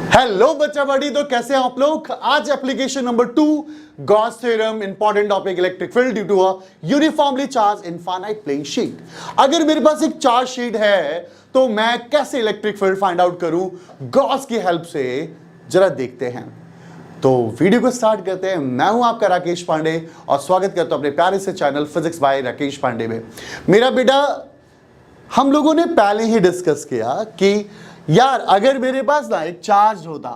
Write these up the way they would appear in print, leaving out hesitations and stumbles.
Hello बच्चा बड़ी, तो कैसे हैं आप लोग। आज application number 2 Gauss theorem, important topic electric field due to a uniformly charged infinite plane sheet. अगर मेरे पास एक चार्ज शीट है तो मैं कैसे इलेक्ट्रिक फील्ड फाइंड आउट करूं गॉस की हेल्प से, जरा देखते हैं। तो वीडियो को स्टार्ट करते हैं। मैं हूं आपका राकेश पांडे और स्वागत करता हूं अपने प्यारे से channel physics by Rakesh Pandey में। मेरा बेटा, हम लोगों ने पहले ही डिस्कस किया कि यार अगर मेरे पास ना एक चार्ज होता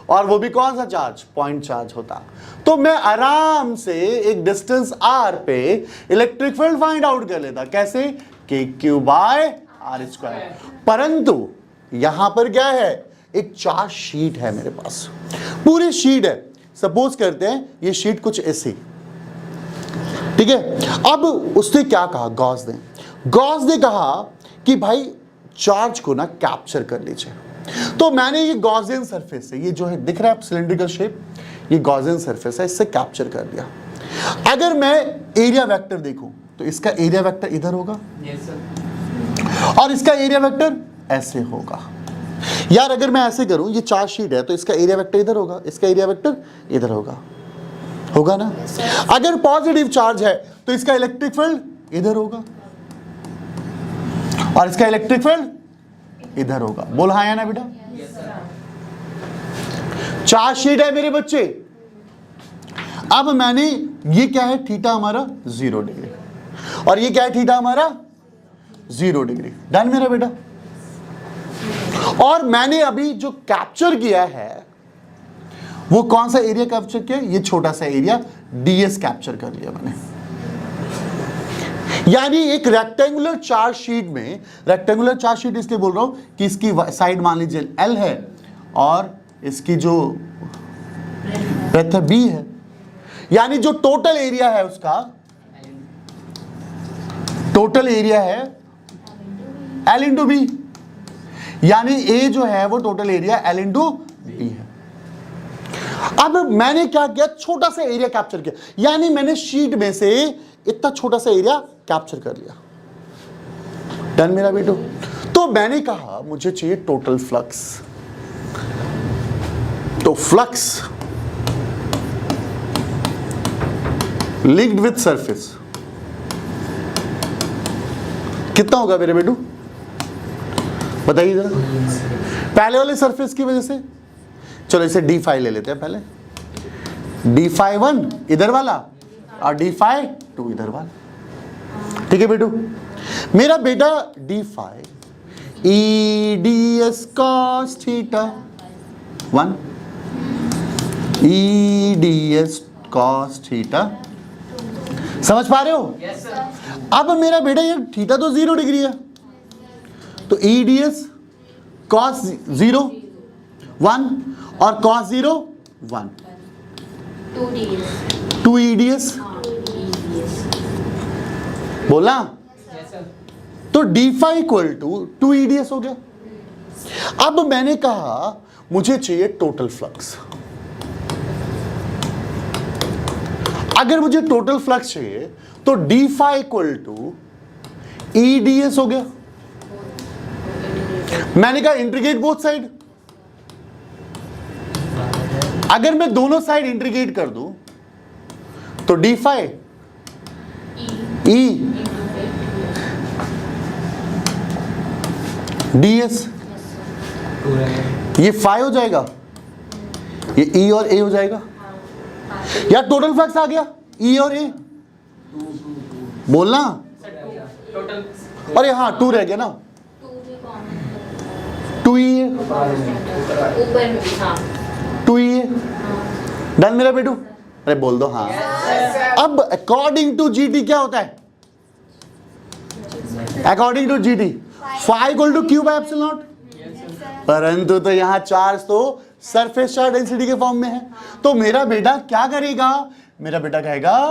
और वो भी कौन सा चार्ज, पॉइंट चार्ज होता, तो मैं आराम से एक डिस्टेंस r पे इलेक्ट्रिक फील्ड फाइंड आउट कर लेता। कैसे? kq/r²। परंतु यहां पर क्या है, एक चार्ज शीट है मेरे पास, पूरी शीट है। सपोज करते हैं ये शीट कुछ ऐसी, ठीक है। अब उसने क्या कहा, गॉस ने कहा कि भाई चार्ज को ना कैप्चर कर लीजिए। तो मैंने ये गॉसियन सरफेस है, ये जो है दिख रहा है सिलेंड्रिकल शेप, ये गॉसियन सरफेस है, इससे कैप्चर कर दिया। अगर मैं एरिया वेक्टर देखूं तो इसका एरिया वेक्टर इधर होगा, yes, और इसका एरिया वेक्टर ऐसे होगा। यार अगर मैं ऐसे करूं, ये चार्ज शीट है तो इसका एरिया वेक्टर इधर होगा, इसका एरिया वेक्टर इधर होगा ना। अगर पॉजिटिव चार्ज है तो इसका इलेक्ट्रिक फील्ड इधर होगा और इसका इलेक्ट्रिक फील्ड इधर होगा। बोल हाँ या ना बेटा। चार्ज शीट है मेरे बच्चे। अब मैंने, ये क्या है, थीटा हमारा 0 डिग्री, और ये क्या है, थीटा हमारा 0 डिग्री। डन मेरा बेटा। और मैंने अभी जो कैप्चर किया है वो कौन सा एरिया कैप्चर किया, ये छोटा सा एरिया ds कैप्चर कर लिया मैंने। यानी एक रेक्टेंगुलर चार्ज शीट में, रेक्टेंगुलर चार्ज शीट इसलिए बोल रहा हूं कि इसकी साइड मान लीजिए L है और इसकी जो ब्रेड्थ है B है, यानी जो टोटल एरिया है उसका, टोटल एरिया है L इंटू B, यानी A जो है वो total area L into B है। अब मैंने क्या किया, छोटा सा एरिया कैप्चर किया, यानी मैंने शीट में से इतना छोटा सा एरिया कैप्चर कर लिया। डन मेरा बेटो। तो मैंने कहा मुझे चाहिए टोटल फ्लक्स। तो फ्लक्स लिंक्ड विथ सरफेस कितना होगा मेरे बेटू, बताइए जरा। पहले वाले सरफेस की वजह से, चलो इसे d5 ले लेते हैं पहले। d5 इधर वाला और d5 इधर वाला, ठीक है बेटू। मेरा बेटा d5 EDS cos theta 1, EDS cos theta, समझ पा रहे हो? yes, अब मेरा बेटा ये थीटा तो 0 डिग्री है, तो EDS cos 0 1 और cos 0 1, 2 EDS बोला। तो d5 इक्वल टू 2 EDS हो गया। अब मैंने कहा मुझे चाहिए टोटल फ्लक्स। अगर मुझे टोटल फ्लक्स चाहिए तो d5 इक्वल टू EDS हो गया। मैंने कहा इंटीग्रेट बोथ साइड। अगर मैं दोनों साइड इंटीग्रेट कर दूं तो d5 E ds, ये फाई हो जाएगा, ये E और A हो जाएगा। यार टोटल फ्लक्स आ गया E और A, बोलना। अरे हाँ 2 रह गया ना, 2E 2E। डन मेरा बेटू। अरे बोल दो हाँ। अब अकॉर्डिंग टू GT क्या होता है, according to GT phi equal to Q by epsilon naught. परंतु तो यहां चार्ज तो सरफेस चार्ज डेंसिटी के फॉर्म में है, तो मेरा बेटा क्या करेगा, मेरा बेटा कहेगा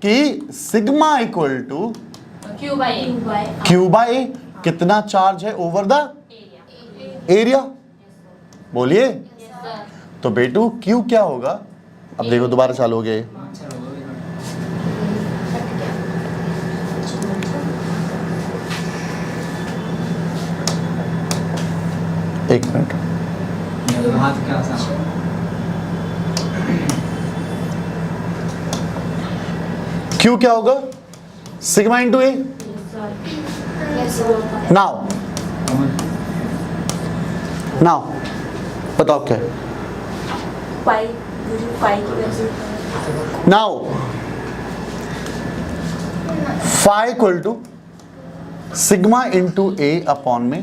कि sigma equal to Q by A। कितना चार्ज है ओवर द एरिया, बोलिए। तो बेटू Q क्या होगा, अब देखो दोबारा चालू हो गया। एक मिनट, हाथ क्या सा क्यू क्या होगा? Sigma into A. Now now बताओ क्या है? Now phi equal to sigma into A upon में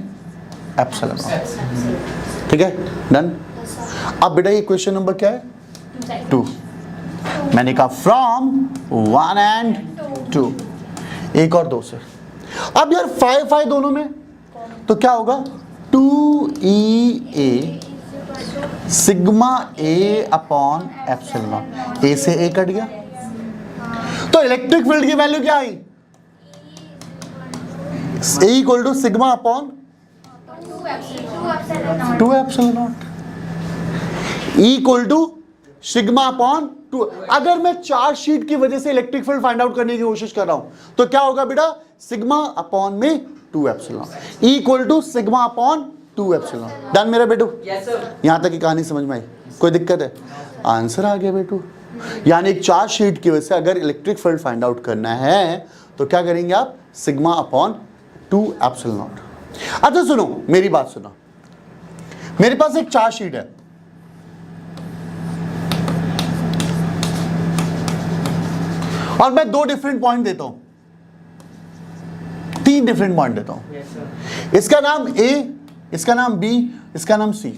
एप्सिलॉन। ठीक है, डन। अब बेटा ये क्वेश्चन नंबर क्या है? 2। मैंने कहा फ्रॉम 1 एंड 2, 1 और 2 से। अब यार फाई दोनों में तो क्या होगा? 2e सिग्मा ए अपॉन एप्सिलॉन। ए से ए कट गया तो इलेक्ट्रिक फील्ड की वैल्यू क्या आई? E equal to sigma upon 2 epsilon equal to sigma upon 2। अगर मैं चार्ज शीट की वजह से इलेक्ट्रिक फील्ड फाइंड आउट करने की कोशिश कर रहा हूं तो क्या होगा बेटा? सिग्मा अपॉन में 2 epsilon equal to sigma upon 2 epsilon. Done मेरा बेटू? यहां तक की कहानी समझ में आई? कोई दिक्कत है? आंसर आ गया बेटू। यानी एक चार्ज शीट की वजह से अगर इलेक्ट्रिक फील्ड फाइंड आउट करना है तो क्या करेंगे आप? Sigma upon 2 epsilon. अच्छा सुनो, मेरी बात सुनो। मेरे पास एक चार्ज शीट है, और मैं 2 डिफरेंट पॉइंट देता हूं, 3 डिफरेंट पॉइंट देता हूं। इसका नाम ए, इसका नाम बी, इसका नाम सी।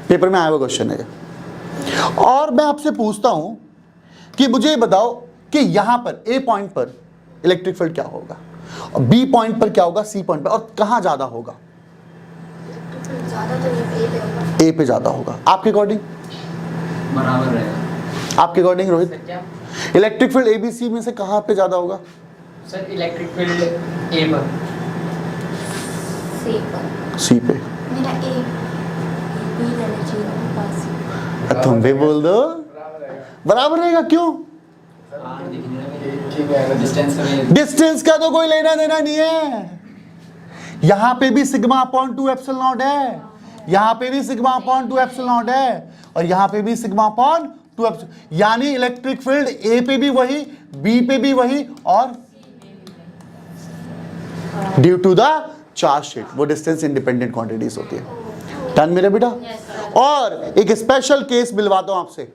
पेपर में आया हुआ क्वेश्चन है। और मैं आपसे पूछता हूं कि मुझे बताओ कि यहां पर ए पॉइंट पर इलेक्ट्रिक फील्ड क्या होगा, और बी पॉइंट पर क्या होगा, सी पॉइंट पर, और कहां ज्यादा होगा? ए पे ज्यादा होगा। आपके अकॉर्डिंग? बराबर रहेगा। आपके according Rohit? Electric field ABC में से कहां पे ज्यादा होगा? सर इलेक्ट्रिक फील्ड ए पर। सी पे। मेरा ए बी रहना चाहिए पास। तुम भी बोल दो बराबर रहेगा। क्यों? डिस्टेंस का तो कोई लेना देना नहीं है। यहां पे भी सिग्मा अपॉन 2 एप्सिलॉन नॉट है, यहां पे भी सिग्मा अपॉन 2 एप्सिलॉन नॉट है, और यहां पे भी सिग्मा अपॉन 2 एप्सिलॉन। यानी इलेक्ट्रिक फील्ड ए पे भी वही, बी पे भी वही, और due to the charge sheet वो डिस्टेंस इंडिपेंडेंट क्वांटिटीज होती है। डन मेरे बेटा? और एक स्पेशल केस मिलवाता हूं आपसे।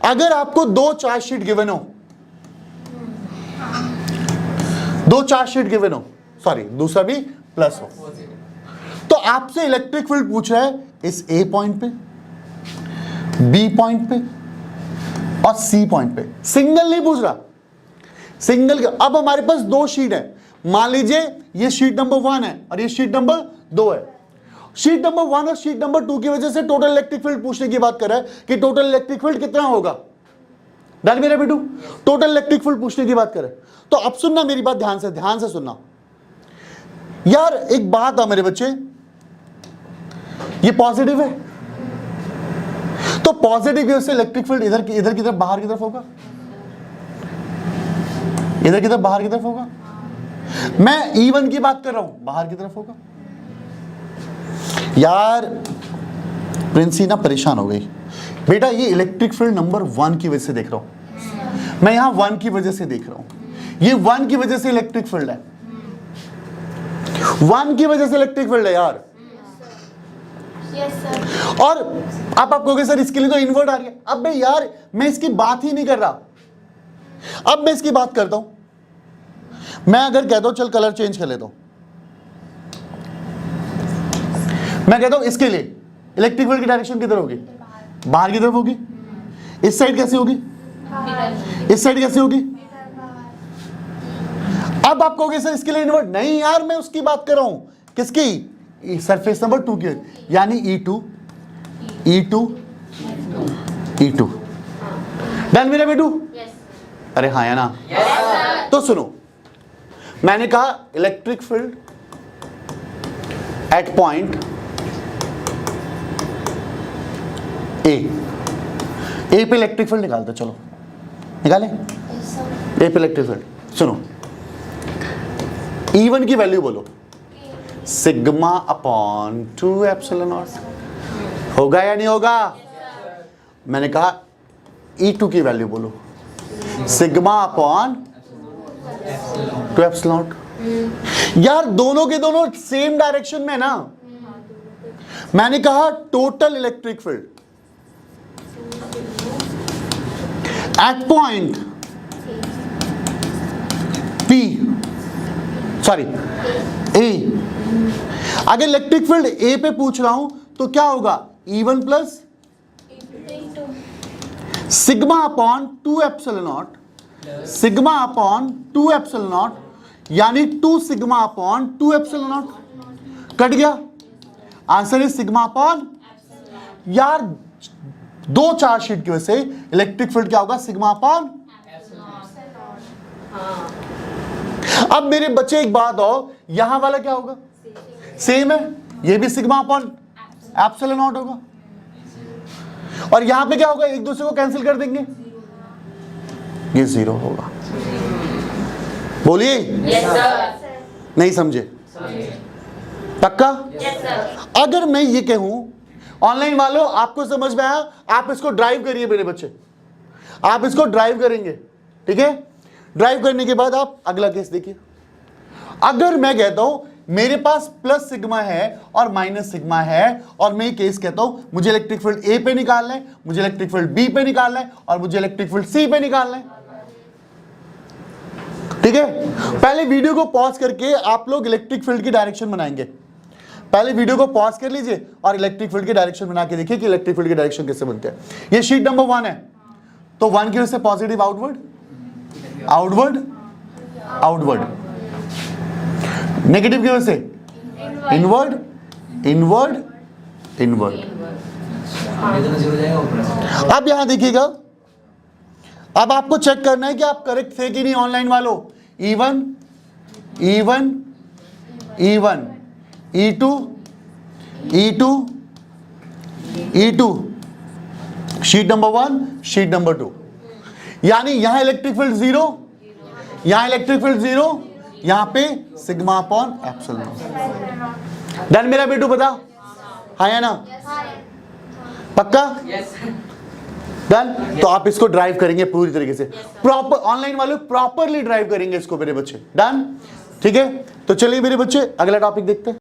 अगर आपको 2 चार्ज शीट गिवन हो, 2 चार्ज शीट गिवन हो, सॉरी दूसरा भी प्लस हो, तो आपसे इलेक्ट्रिक फील्ड पूछ रहा है इस ए पॉइंट पे, बी पॉइंट पे और सी पॉइंट पे। सिंगल नहीं पूछ रहा, सिंगल। अब हमारे पास 2 शीट है। मान लीजिए ये शीट नंबर 1 है और ये शीट नंबर 2 है। शीट नंबर 1 और शीट नंबर 2 की वजह से टोटल इलेक्ट्रिक फील्ड पूछने की बात कर रहा है कि टोटल इलेक्ट्रिक फील्ड कितना होगा। डन मेरा बेटू? टोटल इलेक्ट्रिक फील्ड पूछने की बात कर रहे हैं। तो अब सुनना मेरी बात, ध्यान से सुनना यार। एक बात है मेरे बच्चे, ये पॉजिटिव है तो पॉजिटिव की वजह से इलेक्ट्रिक फील्ड इधर की तरफ, बाहर की तरफ होगा, इधर की तरफ, बाहर की तरफ होगा। मैं E1 की बात कर रहा हूं, बाहर की तरफ होगा। यार प्रिंसी ना परेशान हो गई बेटा। ये इलेक्ट्रिक फील्ड नंबर 1 की वजह से देख रहा हूं मैं, यहां 1 की वजह से देख रहा हूं। ये 1 की वजह से इलेक्ट्रिक फील्ड है, 1 की वजह से इलेक्ट्रिक फील्ड है यार। Yes sir. और आप कहोगे सर इसके लिए तो इन्वर्ट आ रही है। अब मैं यार मैं इसकी बात ही नहीं कर रहा, अब मैं इसकी बात करता हूं। मैं अगर कहता हूं चल कलर चेंज कर लेता हूं, मैं कहता हूं इसके लिए इलेक्ट्रिक फील्ड की डायरेक्शन किधर होगी? बाहर की तरफ होगी। इस साइड कैसे होगी? इस साइड कैसे होगी? अब आप कहोगे सर इसके लिए इन्वर्ट नहीं यार, मैं उसकी बात कर रहा हूं। किसकी? सरफेस नंबर 2 की, यानी E2 डन मेरा बेटू? अरे हाँ या ना? तो सुनो, मैंने कहा electric field at point A पे इलेक्ट्रिक फील्ड निकालते, चलो निकालें। ए पे इलेक्ट्रिक फील्ड सुनो, E1 की वैल्यू बोलो, सिग्मा अपॉन 2 एप्सिलॉन नॉट। होगा या नहीं होगा? मैंने कहा E2 की वैल्यू बोलो, सिग्मा अपॉन 2 एप्सिलॉन। यार दोनों के दोनों सेम डायरेक्शन में ना। मैंने कहा total electric field at point P, sorry A। अगर इलेक्ट्रिक फील्ड A पे पूछ रहा हूं तो क्या होगा? E1 plus sigma upon 2 epsilon not, sigma upon 2 epsilon not, यानी 2 sigma upon 2 epsilon not. Cut गया। Answer is sigma upon. यार दो चार्ज शीट की वजह से इलेक्ट्रिक फील्ड क्या होगा? Sigma upon. अब मेरे बच्चे एक बात हो, यहां वाला क्या होगा? सेम है, ये भी सिग्मा अपॉन एप्सिलॉन नॉट होगा। और यहां पे क्या होगा? एक दूसरे को कैंसिल कर देंगे, ये 0 होगा। बोलिए। Yes sir. नहीं समझे? पक्का? Yes sir. अगर मैं ये कहूं, ऑनलाइन वालों आपको समझ में आया? आप इसको ड्राइव करिए मेरे बच्चे, आप इसको ड्राइव करेंगे, ठीक है? ड्राइव करने के बाद आप अगला केस देखिए। अगर मैं कहता हूं मेरे पास प्लस सिग्मा है और माइनस सिग्मा है, और मैं ये केस कहता हूं मुझे इलेक्ट्रिक फील्ड ए पे निकालना है, मुझे इलेक्ट्रिक फील्ड बी पे निकालना है, और मुझे इलेक्ट्रिक फील्ड सी पे निकालना है, ठीक है? पहले वीडियो को पॉज करके आप लोग इलेक्ट्रिक फील्ड की डायरेक्शन बनाएंगे। पहले वीडियो को पॉज कर लीजिए और इलेक्ट्रिक फील्ड की डायरेक्शन बना के देखिए कि इलेक्ट्रिक फील्ड की डायरेक्शन कैसे बनते हैं। ये शीट नंबर 1 है, तो 1 की वजह से positive outward, outward, outward. Negative की वजह से इनवर्ड, इनवर्ड, इनवर्ड। अब यहां देखिएगा, अब आपको चेक करना है कि आप करेक्ट थे कि नहीं ऑनलाइन वालों। E1, E1, E1, E2, E2, E2, sheet number 1, sheet number 2। यानी यहां इलेक्ट्रिक फील्ड 0, यहां इलेक्ट्रिक फील्ड 0, यहां पे सिग्मा अपॉन एप्सिलॉन। डन मेरा बेटू? बता हाँ या ना? पक्का? यस। डन। तो आप इसको ड्राइव करेंगे पूरी तरीके से, प्रॉपर। ऑनलाइन वाले प्रॉपरली ड्राइव करेंगे इसको मेरे बच्चे। डन, ठीक है? तो चलिए मेरे बच्चे अगला टॉपिक देखते हैं।